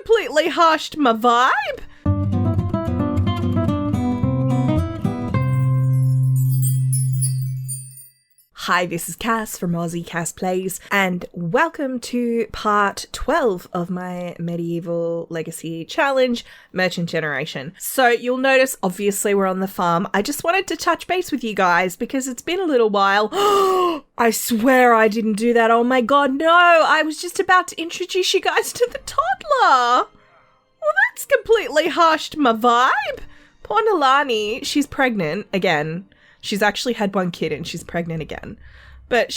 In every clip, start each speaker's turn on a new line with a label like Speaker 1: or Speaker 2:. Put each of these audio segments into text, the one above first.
Speaker 1: completely hushed my vibe. Hi, this is Cass from Aussie Cass Plays, and welcome to part 12 of my Medieval Legacy Challenge, Merchant Generation. So you'll notice, obviously, we're on the farm. I just wanted to touch base with you guys because it's been a little while. I swear I didn't do that. Oh my god, no! I was just about to introduce you guys to the toddler. Well, that's completely hushed my vibe. Poor Nalani, she's pregnant again. She's actually had one kid and she's pregnant again. But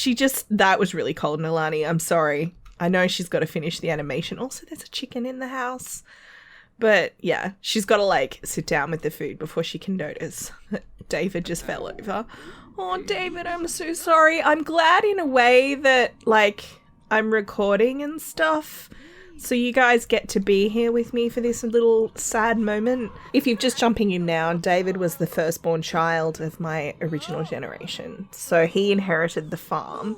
Speaker 1: that was really cold, Nalani. I'm sorry. I know she's got to finish the animation. Also, there's a chicken in the house. But yeah, she's got to sit down with the food before she can notice that David just fell over. Oh, David, I'm so sorry. I'm glad in a way that I'm recording and stuff. So you guys get to be here with me for this little sad moment. If you're just jumping in now, David was the firstborn child of my original generation. So he inherited the farm.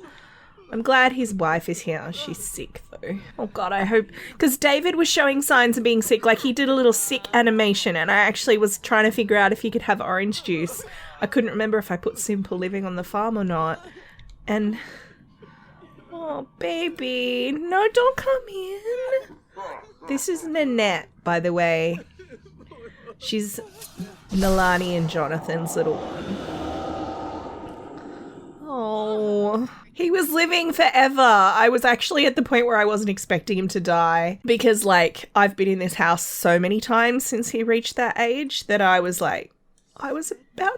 Speaker 1: I'm glad his wife is here. She's sick though. Oh god, I hope... Because David was showing signs of being sick. He did a little sick animation and I actually was trying to figure out if he could have orange juice. I couldn't remember if I put simple living on the farm or not. And... Oh, baby. No, don't come in. This is Nanette, by the way. She's Nalani and Jonathan's little one. Oh, he was living forever. I was actually at the point where I wasn't expecting him to die because, I've been in this house so many times since he reached that age that I was about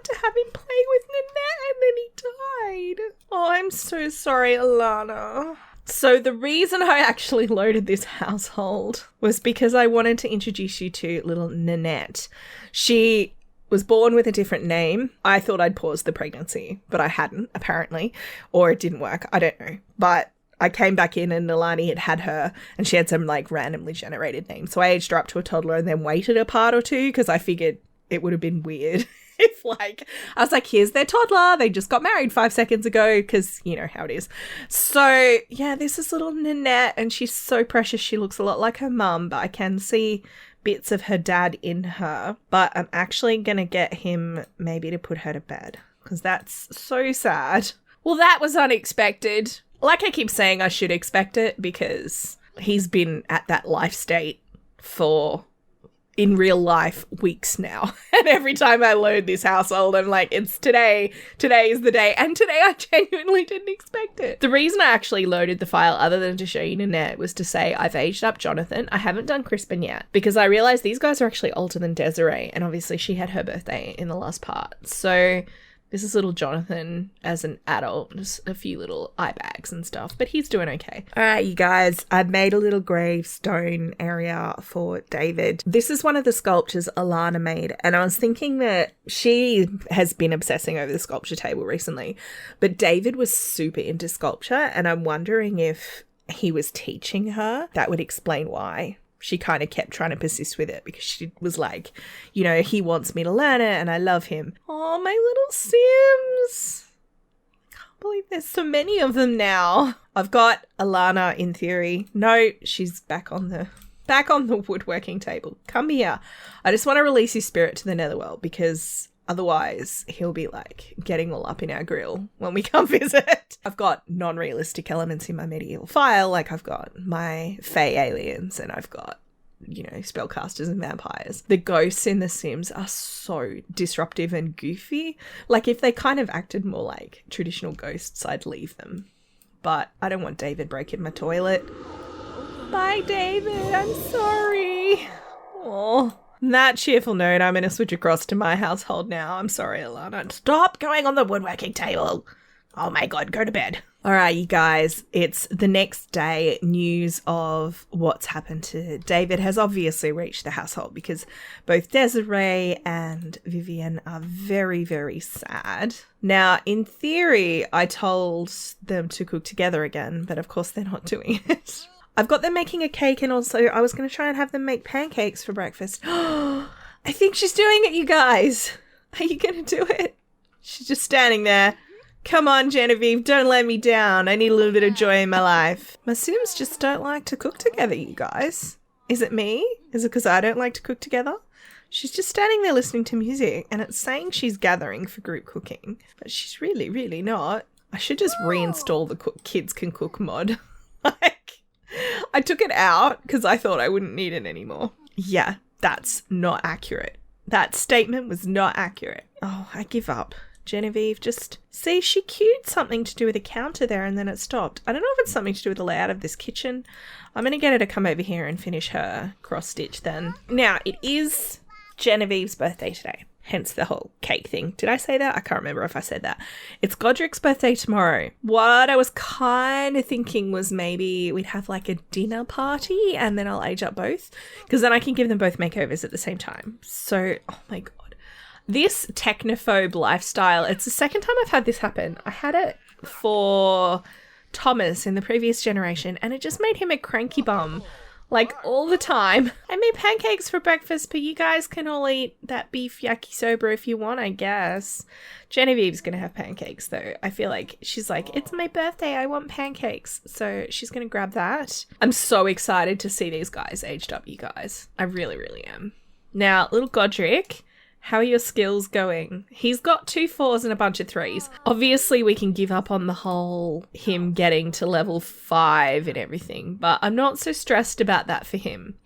Speaker 1: to have him play with Nanette and then he died. Oh, I'm so sorry, Alana. So the reason I actually loaded this household was because I wanted to introduce you to little Nanette. She was born with a different name. I thought I'd paused the pregnancy, but I hadn't, apparently. Or it didn't work. I don't know. But I came back in and Nalani had her and she had some randomly generated name. So I aged her up to a toddler and then waited a part or two because I figured it would have been weird if I was here's their toddler. They just got married 5 seconds ago because you know how it is. So yeah, this is little Nanette and she's so precious. She looks a lot like her mum, but I can see bits of her dad in her. But I'm actually going to get him maybe to put her to bed because that's so sad. Well, that was unexpected. I keep saying, I should expect it because he's been at that life state for... in real life weeks now. And every time I load this household, I'm it's today. Today is the day. And today I genuinely didn't expect it. The reason I actually loaded the file other than to show you Nanette was to say I've aged up Jonathan. I haven't done Crispin yet because I realized these guys are actually older than Desiree. And obviously she had her birthday in the last part. So this is little Jonathan as an adult, just a few little eye bags and stuff, but he's doing okay. All right, you guys, I've made a little gravestone area for David. This is one of the sculptures Alana made, and I was thinking that she has been obsessing over the sculpture table recently, but David was super into sculpture, and I'm wondering if he was teaching her. That would explain why she kind of kept trying to persist with it because she was he wants me to learn it and I love him. Oh, my little Sims. I can't believe there's so many of them now. I've got Alana in theory. No, she's back on the woodworking table. Come here. I just want to release his spirit to the netherworld because otherwise he'll be getting all up in our grill when we come visit. I've got non-realistic elements in my medieval file. I've got my fae aliens and I've got, spellcasters and vampires. The ghosts in The Sims are so disruptive and goofy. If they kind of acted more like traditional ghosts, I'd leave them. But I don't want David breaking my toilet. Bye, David. I'm sorry. Oh. On that cheerful note, I'm going to switch across to my household now. I'm sorry, Alana. Stop going on the woodworking table. Oh my god, go to bed. All right, you guys, it's the next day. News of what's happened to David has obviously reached the household because both Desiree and Vivian are very, very sad. Now, in theory, I told them to cook together again, but of course they're not doing it. I've got them making a cake and also I was going to try and have them make pancakes for breakfast. I think she's doing it, you guys. Are you going to do it? She's just standing there. Come on, Genevieve, don't let me down. I need a little bit of joy in my life. My Sims just don't like to cook together, you guys. Is it me? Is it because I don't like to cook together? She's just standing there listening to music and it's saying she's gathering for group cooking, but she's really, really not. I should just reinstall the Kids Can Cook mod. Like, I took it out because I thought I wouldn't need it anymore. Yeah, that's not accurate. That statement was not accurate. Oh, I give up. Genevieve, just see, she cued something to do with a counter there and then it stopped. I don't know if it's something to do with the layout of this kitchen. I'm going to get her to come over here and finish her cross stitch then. Now, it is Genevieve's birthday today, hence the whole cake thing. Did I say that? I can't remember if I said that. It's Godric's birthday tomorrow. What I was kind of thinking was maybe we'd have like a dinner party and then I'll age up both because then I can give them both makeovers at the same time. So, oh my God. This technophobe lifestyle, it's the second time I've had this happen. I had it for Thomas in the previous generation and it just made him a cranky bum. Like, all the time. I made pancakes for breakfast, but you guys can all eat that beef yakisoba if you want, I guess. Genevieve's going to have pancakes, though. I feel like she's like, it's my birthday, I want pancakes. So she's going to grab that. I'm so excited to see these guys aged up, you guys. I really, really am. Now, little Godric, how are your skills going? He's got 2 4s and a bunch of 3s. Obviously, we can give up on the whole him getting to level 5 and everything, but I'm not so stressed about that for him.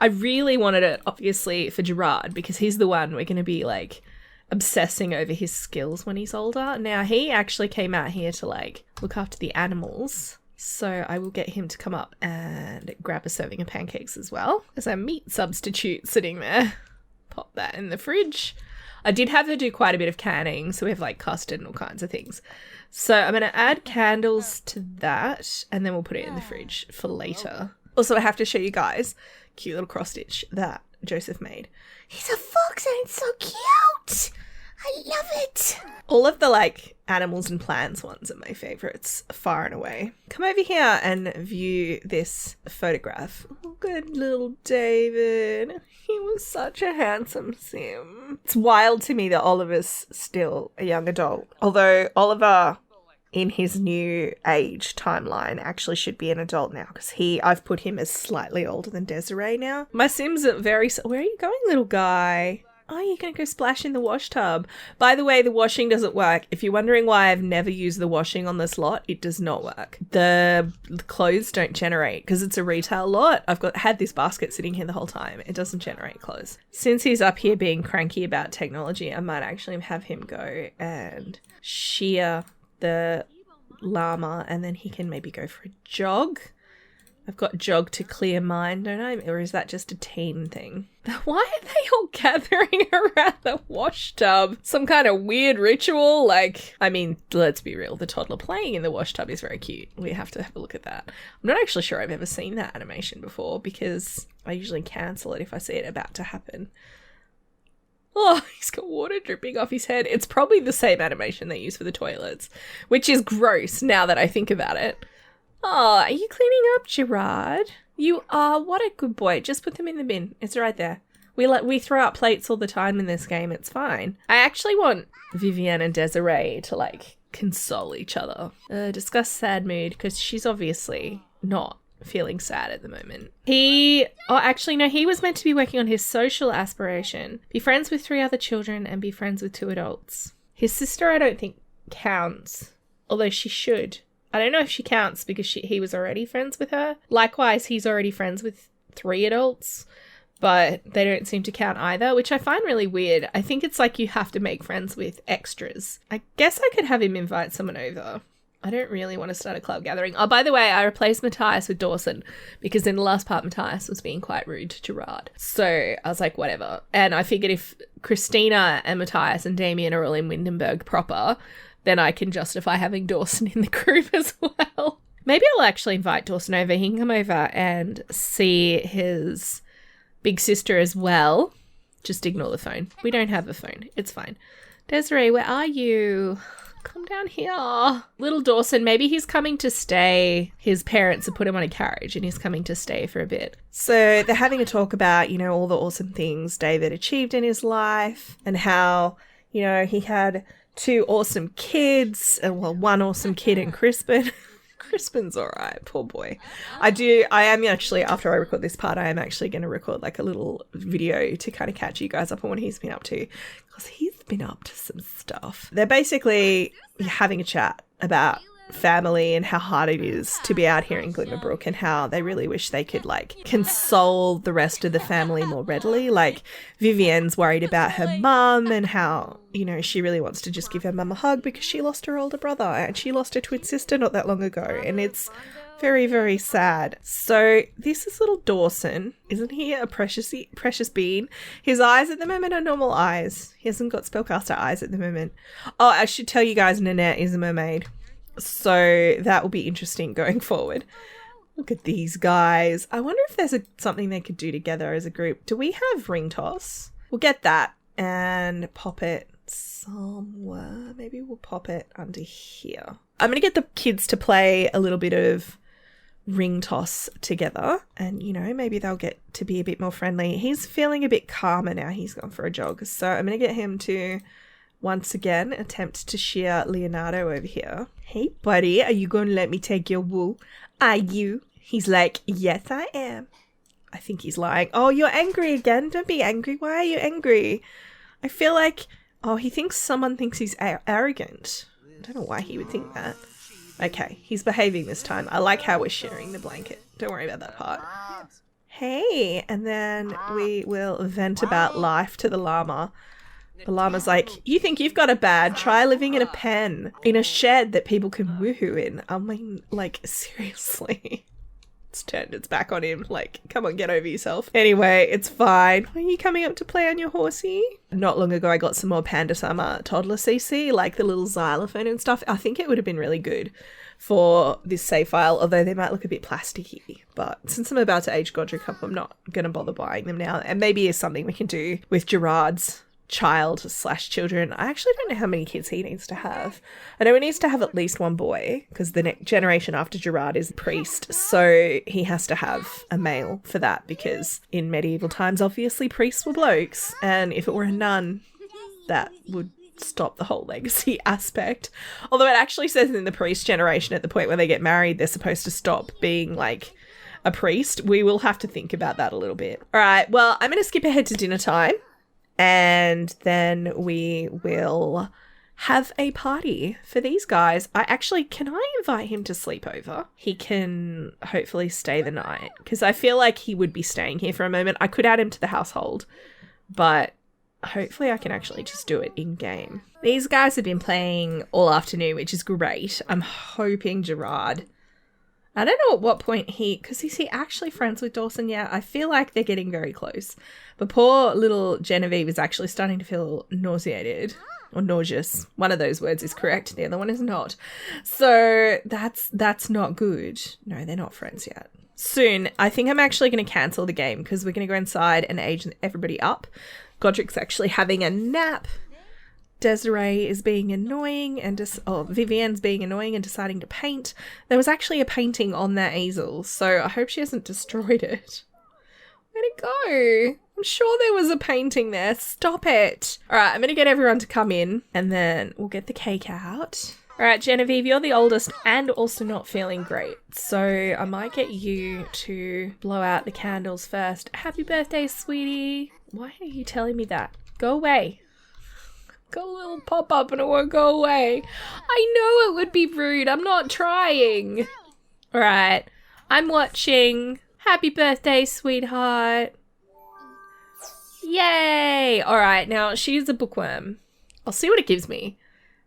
Speaker 1: I really wanted it, obviously, for Gerard because he's the one we're going to be, like, obsessing over his skills when he's older. Now, he actually came out here to, like, look after the animals. So I will get him to come up and grab a serving of pancakes as well. There's a meat substitute sitting there. Pop that in the fridge. I did have to do quite a bit of canning, so we have like custard and all kinds of things. So I'm going to add candles to that, and then we'll put it in the fridge for later. Also, I have to show you guys cute little cross stitch that Joseph made. He's a fox and it's so cute. I love it. All of the like animals and plants ones are my favourites, far and away. Come over here and view this photograph. Oh, good little David. He was such a handsome sim. It's wild to me that Oliver's still a young adult. Although Oliver, in his new age timeline, actually should be an adult now because I've put him as slightly older than Desiree now. My sims are very... Where are you going, little guy? Oh, you're going to go splash in the wash tub. By the way, the washing doesn't work. If you're wondering why I've never used the washing on this lot, it does not work. The clothes don't generate because it's a retail lot. I've had this basket sitting here the whole time. It doesn't generate clothes. Since he's up here being cranky about technology, I might actually have him go and shear the llama and then he can maybe go for a jog. I've got jog to clear mind, don't I? Or is that just a teen thing? Why are they all gathering around the wash tub? Some kind of weird ritual? Like, I mean, let's be real. The toddler playing in the wash tub is very cute. We have to have a look at that. I'm not actually sure I've ever seen that animation before because I usually cancel it if I see it about to happen. Oh, he's got water dripping off his head. It's probably the same animation they use for the toilets, which is gross now that I think about it. Oh, are you cleaning up, Gerard? You are. What a good boy. Just put them in the bin. It's right there. We throw out plates all the time in this game. It's fine. I actually want Vivienne and Desiree to, like, console each other. Discuss sad mood, because she's obviously not feeling sad at the moment. He was meant to be working on his social aspiration. Be friends with 3 other children and be friends with 2 adults. His sister, I don't think, counts. Although she should. I don't know if she counts because he was already friends with her. Likewise, he's already friends with 3 adults, but they don't seem to count either, which I find really weird. I think it's like you have to make friends with extras. I guess I could have him invite someone over. I don't really want to start a club gathering. Oh, by the way, I replaced Matthias with Dawson because in the last part, Matthias was being quite rude to Gerard. So I was like, whatever. And I figured if Christina and Matthias and Damien are all in Windenburg proper, then I can justify having Dawson in the group as well. Maybe I'll actually invite Dawson over. He can come over and see his big sister as well. Just ignore the phone. We don't have a phone. It's fine. Desiree, where are you? Come down here. Little Dawson, maybe he's coming to stay. His parents have put him on a carriage and he's coming to stay for a bit. So they're having a talk about, all the awesome things David achieved in his life and how, he had 2 awesome kids, and 1 awesome kid in Crispin. Crispin's all right. Poor boy. I am actually, after I record this part, I am actually going to record like a little video to kind of catch you guys up on what he's been up to, because he's been up to some stuff. They're basically having a chat about family and how hard it is to be out here in Glimmerbrook, and how they really wish they could like console the rest of the family more readily. Like Vivienne's worried about her mum and how, you know, she really wants to just give her mum a hug because she lost her older brother and she lost her twin sister not that long ago, and it's very, very sad. So this is little Dawson. Isn't he a precious bean? His eyes at the moment are normal eyes. He hasn't got spellcaster eyes at the moment. Oh, I should tell you guys, Nanette is a mermaid. So that will be interesting going forward. Look at these guys. I wonder if there's something they could do together as a group. Do we have ring toss? We'll get that and pop it somewhere. Maybe we'll pop it under here. I'm going to get the kids to play a little bit of ring toss together, and, you know, maybe they'll get to be a bit more friendly. He's feeling a bit calmer now. He's gone for a jog. So I'm going to get him to once again attempt to shear Leonardo over here. Hey buddy, are you going to let me take your wool? Are you? He's like, yes I am. I think he's lying. Oh, you're angry again? Don't be angry. Why are you angry? I feel like, oh, he thinks someone thinks he's arrogant. I don't know why he would think that. Okay, he's behaving this time. I like how we're sharing the blanket. Don't worry about that part. Hey, and then we will vent about life to the llama. The llama's like, you think you've got it bad? Try living in a pen, in a shed that people can woohoo in. I mean, like, seriously. It's turned its back on him. Like, come on, get over yourself. Anyway, it's fine. Are you coming up to play on your horsey? Not long ago, I got some more Panda Summer toddler CC, like the little xylophone and stuff. I think it would have been really good for this save file, although they might look a bit plasticky. But since I'm about to age Godric up, I'm not going to bother buying them now. And maybe it's something we can do with Gerard's child/children. I actually don't know how many kids he needs to have. I know he needs to have at least one boy, because the next generation after Gerard is a priest, so he has to have a male for that, because in medieval times obviously priests were blokes, and if it were a nun, that would stop the whole legacy aspect. Although it actually says in the priest generation, at the point where they get married, they're supposed to stop being like a priest. We will have to think about that a little bit. All right, well, I'm going to skip ahead to dinner time, and then we will have a party for these guys. Can I invite him to sleep over? He can hopefully stay the night, because I feel like he would be staying here for a moment. I could add him to the household, but hopefully I can actually just do it in game. These guys have been playing all afternoon, which is great. I'm hoping Gerard, I don't know at what point because is he actually friends with Dawson yet? I feel like they're getting very close. But poor little Genevieve is actually starting to feel nauseated or nauseous. One of those words is correct. The other one is not. So that's not good. No, they're not friends yet. Soon, I think I'm actually going to cancel the game, because we're going to go inside and age everybody up. Godric's actually having a nap. Desiree is being annoying, and Vivienne's being annoying and deciding to paint. There was actually a painting on that easel, so I hope she hasn't destroyed it. Where'd it go? I'm sure there was a painting there. Stop it. All right, I'm going to get everyone to come in, and then we'll get the cake out. All right, Genevieve, you're the oldest and also not feeling great, so I might get you to blow out the candles first. Happy birthday, sweetie. Why are you telling me that? Go away. Got a little pop-up and it won't go away. I know it would be rude. I'm not trying. All right. I'm watching. Happy birthday, sweetheart. Yay. All right. Now, she's a bookworm. I'll see what it gives me.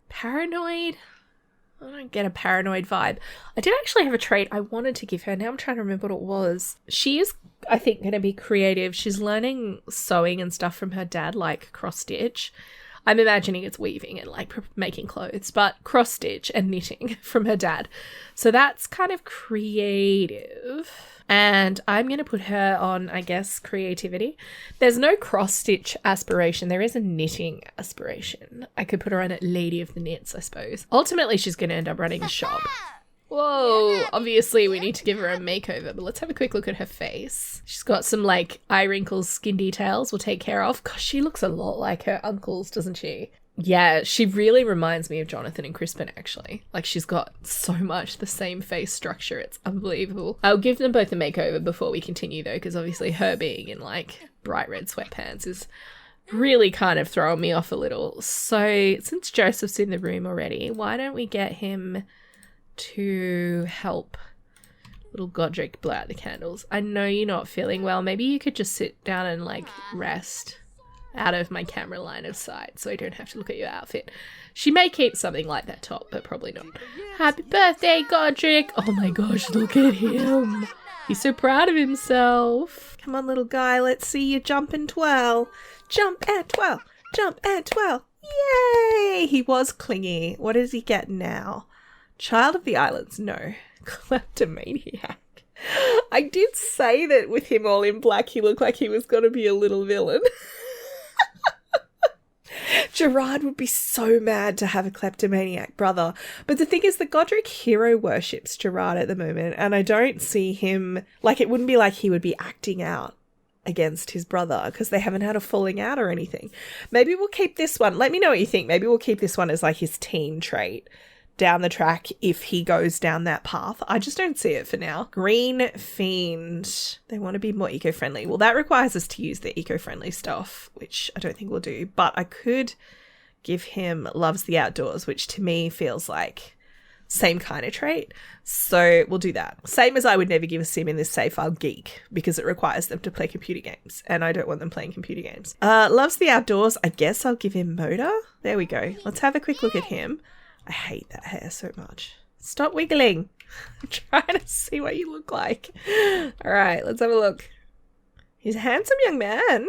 Speaker 1: Paranoid? I don't get a paranoid vibe. I did actually have a trait I wanted to give her. Now I'm trying to remember what it was. She is, I think, going to be creative. She's learning sewing and stuff from her dad, like cross-stitch. I'm imagining it's weaving and like making clothes, but cross-stitch and knitting from her dad. So that's kind of creative. And I'm going to put her on, I guess, creativity. There's no cross-stitch aspiration. There is a knitting aspiration. I could put her on at Lady of the Knits, I suppose. Ultimately, she's going to end up running a shop. Whoa, obviously we need to give her a makeover, but let's have a quick look at her face. She's got some like eye wrinkles, skin details we'll take care of. Gosh, she looks a lot like her uncles, doesn't she? Yeah, she really reminds me of Jonathan and Crispin, actually. Like, she's got so much the same face structure. It's unbelievable. I'll give them both a makeover before we continue, though, because obviously her being in, like, bright red sweatpants is really kind of throwing me off a little. So, since Joseph's in the room already, why don't we get him to help little Godric blow out the candles? I know you're not feeling well. Maybe you could just sit down and, like, rest out of my camera line of sight so I don't have to look at your outfit. She may keep something like that top, but probably not. Happy birthday, Godric! Oh my gosh, look at him. He's so proud of himself. Come on, little guy, let's see you jump and twirl. Jump and twirl. Jump and twirl. Yay! He was clingy. What does he get now? Child of the Islands. No. Kleptomaniac. I did say that with him all in black, he looked like he was going to be a little villain. Gerard would be so mad to have a kleptomaniac brother. But the thing is that Godric hero worships Gerard at the moment, and I don't see him, like, it wouldn't be like he would be acting out against his brother because they haven't had a falling out or anything. Maybe we'll keep this one. Let me know what you think. Maybe we'll keep this one as like his teen trait down the track if he goes down that path. I just don't see it for now. Green Fiend. They want to be more eco-friendly. Well, that requires us to use the eco-friendly stuff, which I don't think we'll do. But I could give him Loves the Outdoors, which to me feels like same kind of trait. So we'll do that. Same as I would never give a sim in this save file Geek, because it requires them to play computer games, and I don't want them playing computer games. Loves the Outdoors. I guess I'll give him Motor. There we go. Let's have a quick look at him. I hate that hair so much. Stop wiggling. I'm trying to see what you look like. All right, let's have a look. He's a handsome young man.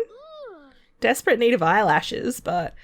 Speaker 1: Desperate need of eyelashes, but,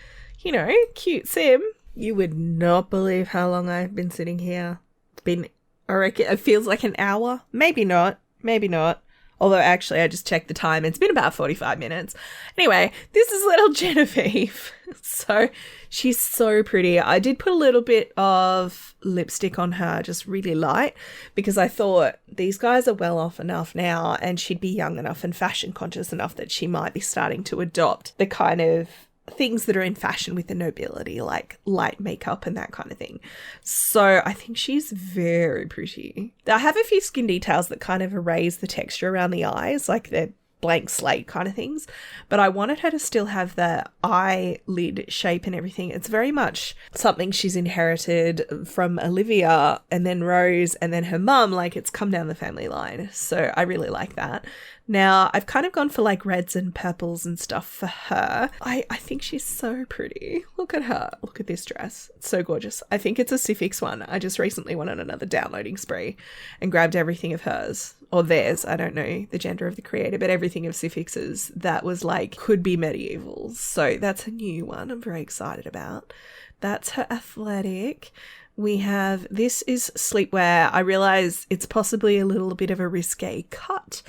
Speaker 1: you know, cute sim. You would not believe how long I've been sitting here. I reckon it feels like an hour. Maybe not. Maybe not. Although, actually, I just checked the time. It's been about 45 minutes. Anyway, this is little Genevieve. So, she's so pretty. I did put a little bit of lipstick on her, just really light, because I thought these guys are well off enough now, and she'd be young enough and fashion conscious enough that she might be starting to adopt the kind of things that are in fashion with the nobility, like light makeup and that kind of thing. So I think she's very pretty. I have a few skin details that kind of erase the texture around the eyes, like they're blank slate kind of things, but I wanted her to still have the eyelid shape and everything. It's very much something she's inherited from Olivia and then Rose and then her mum, like it's come down the family line. So I really like that. Now, I've kind of gone for like reds and purples and stuff for her. I think she's so pretty. Look at her. Look at this dress. It's so gorgeous. I think it's a Sifix one. I just recently went on another downloading spree and grabbed everything of hers. Or theirs. I don't know the gender of the creator, but everything of Sifix's that was like, could be medieval. So that's a new one I'm very excited about. That's her athletic. We have, this is sleepwear. I realize it's possibly a little bit of a risque cut,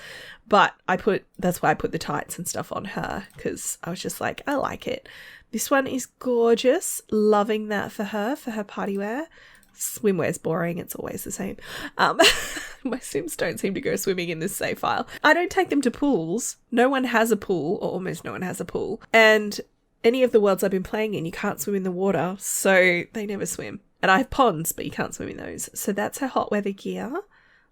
Speaker 1: but that's why I put the tights and stuff on her, because I was just like, I like it. This one is gorgeous. Loving that for her party wear. Swimwear's boring. It's always the same. My Sims don't seem to go swimming in this save file. I don't take them to pools. No one has a pool, or almost no one has a pool. And any of the worlds I've been playing in, you can't swim in the water, so they never swim. And I have ponds, but you can't swim in those. So that's her hot weather gear.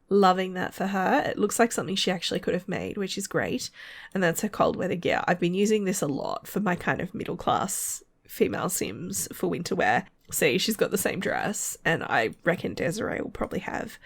Speaker 1: Loving that for her. It looks like something she actually could have made, which is great. And that's her cold weather gear. I've been using this a lot for my kind of middle class female Sims for winter wear. See, she's got the same dress, and I reckon Desiree will probably have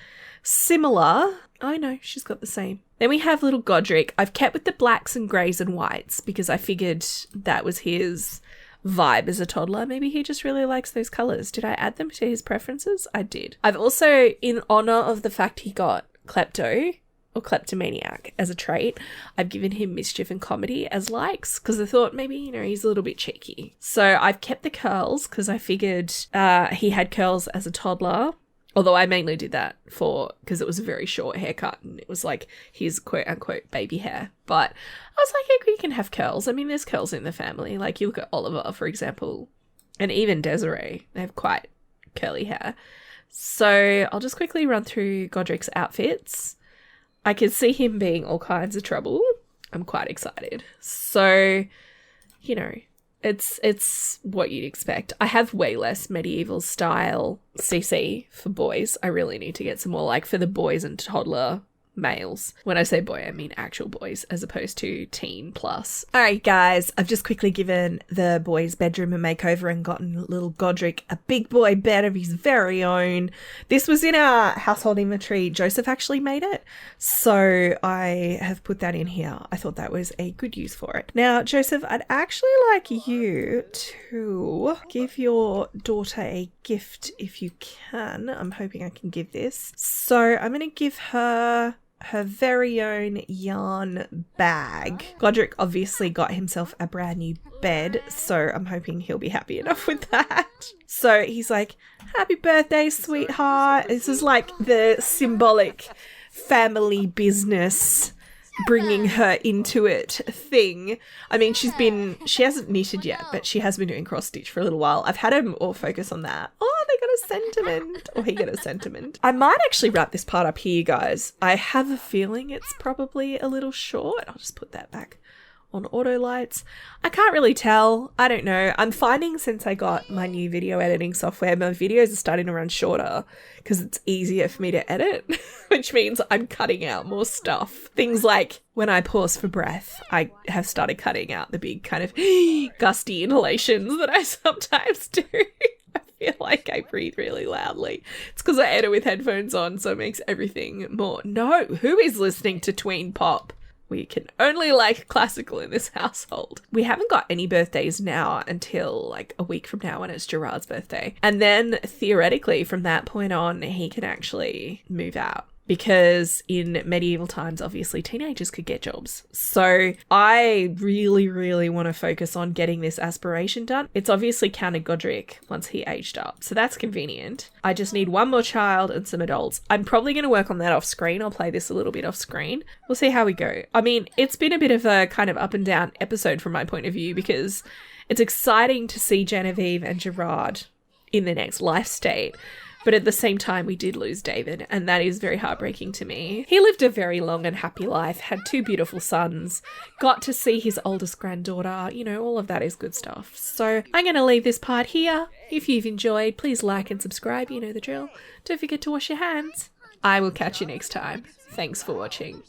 Speaker 1: similar. I know, she's got the same. Then we have little Godric. I've kept with the blacks and greys and whites because I figured that was his vibe as a toddler. Maybe he just really likes those colours. Did I add them to his preferences? I did. I've also, in honour of the fact he got klepto or kleptomaniac as a trait, I've given him mischief and comedy as likes, because I thought maybe, you know, he's a little bit cheeky. So I've kept the curls because I figured he had curls as a toddler, although I mainly did that because it was a very short haircut and it was like his quote unquote baby hair. But I was like, hey, you can have curls. I mean, there's curls in the family. Like you look at Oliver, for example, and even Desiree, they have quite curly hair. So I'll just quickly run through Godric's outfits. I can see him being all kinds of trouble. I'm quite excited. So, you know, It's what you'd expect. I have way less medieval style CC for boys. I really need to get some more, like, for the boys and toddler males. When I say boy, I mean actual boys as opposed to teen plus. All right, guys, I've just quickly given the boys' bedroom a makeover and gotten little Godric a big boy bed of his very own. This was in our household inventory. Joseph actually made it, so I have put that in here. I thought that was a good use for it. Now, Joseph, I'd actually like you to give your daughter a gift if you can. I'm hoping I can give this. So I'm going to give her very own yarn bag. Godric obviously got himself a brand new bed, so I'm hoping he'll be happy enough with that. So he's like, happy birthday, sweetheart. This is like the symbolic family business bringing her into it thing. I mean, she hasn't knitted yet, but she has been doing cross stitch for a little while. I've had him all focus on that. Oh, they got a sentiment, or he got a sentiment. I might actually wrap this part up here, guys. I have a feeling it's probably a little short. I'll just put that back on auto lights. I can't really tell. I don't know. I'm finding since I got my new video editing software, my videos are starting to run shorter because it's easier for me to edit, which means I'm cutting out more stuff. Things like when I pause for breath, I have started cutting out the big kind of gusty inhalations that I sometimes do. I feel like I breathe really loudly. It's because I edit with headphones on, so it makes everything more... No, who is listening to tween pop? We can only like classical in this household. We haven't got any birthdays now until like a week from now when it's Gerard's birthday. And then theoretically from that point on, he can actually move out. Because in medieval times, obviously, teenagers could get jobs. So I really, really want to focus on getting this aspiration done. It's obviously counted Godric once he aged up, so that's convenient. I just need one more child and some adults. I'm probably going to work on that off screen. I'll play this a little bit off screen. We'll see how we go. I mean, it's been a bit of a kind of up and down episode from my point of view because it's exciting to see Genevieve and Gerard in the next life state. But at the same time, we did lose David, and that is very heartbreaking to me. He lived a very long and happy life, had 2 beautiful sons, got to see his oldest granddaughter, you know, all of that is good stuff. So I'm going to leave this part here. If you've enjoyed, please like and subscribe, you know the drill. Don't forget to wash your hands. I will catch you next time. Thanks for watching.